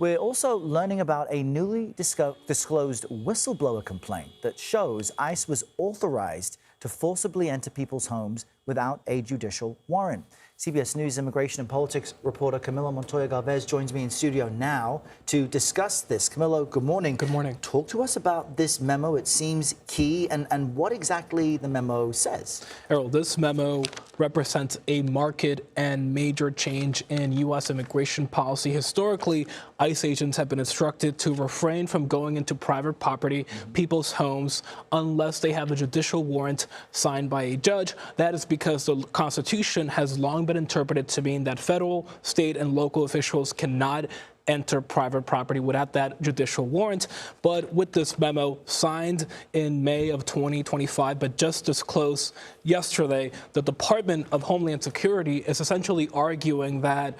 We're also learning about a newly disclosed whistleblower complaint that shows ICE was authorized to forcibly enter people's homes without a judicial warrant. CBS News immigration and politics reporter Camilo Montoya-Galvez joins me in studio now to discuss this. Camilo, good morning. Good morning. Talk to us about this memo. It seems key, and what exactly the memo says. Errol, this memo represents a marked and major change in U.S. immigration policy. Historically, ICE agents have been instructed to refrain from going into private property, people's homes, unless they have a judicial warrant signed by a judge. That is because the Constitution has long been interpreted to mean that federal, state, and local officials cannot enter private property without that judicial warrant. But with this memo signed in May of 2025, but just disclosed yesterday, the Department of Homeland Security is essentially arguing that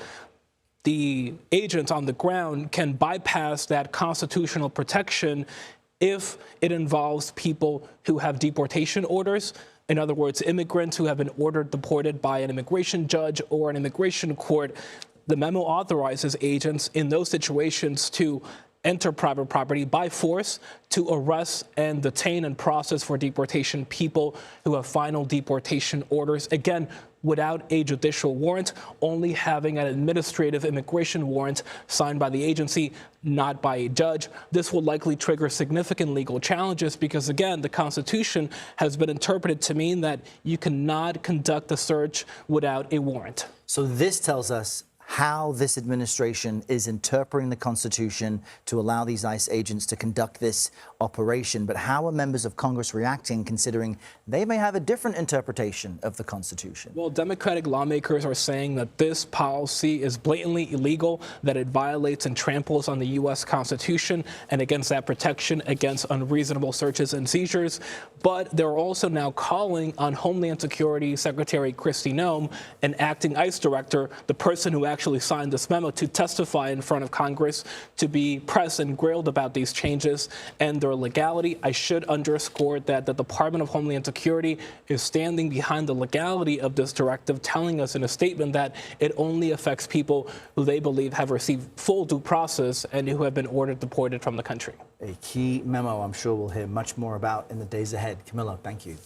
the agents on the ground can bypass that constitutional protection if it involves people who have deportation orders. In other words, immigrants who have been ordered deported by an immigration judge or an immigration court. The memo authorizes agents in those situations to enter private property by force to arrest and detain and process for deportation people who have final deportation orders. Again, without a judicial warrant, only having an administrative immigration warrant signed by the agency, not by a judge. This will likely trigger significant legal challenges because, again, the Constitution has been interpreted to mean that you cannot conduct a search without a warrant. So this tells us how this administration is interpreting the Constitution to allow these ICE agents to conduct this operation. But how are members of Congress reacting, considering they may have a different interpretation of the Constitution? Well, Democratic lawmakers are saying that this policy is blatantly illegal, that it violates and tramples on the U.S. Constitution and against that protection against unreasonable searches and seizures. But they're also now calling on Homeland Security Secretary Kristi Noem, an acting ICE director, the person who actually signed this memo, to testify in front of Congress, to be pressed and grilled about these changes and their legality. I should underscore that the Department of Homeland Security is standing behind the legality of this directive, telling us in a statement that it only affects people who they believe have received full due process and who have been ordered deported from the country. A key memo I'm sure we'll hear much more about in the days ahead. Camilo, thank you.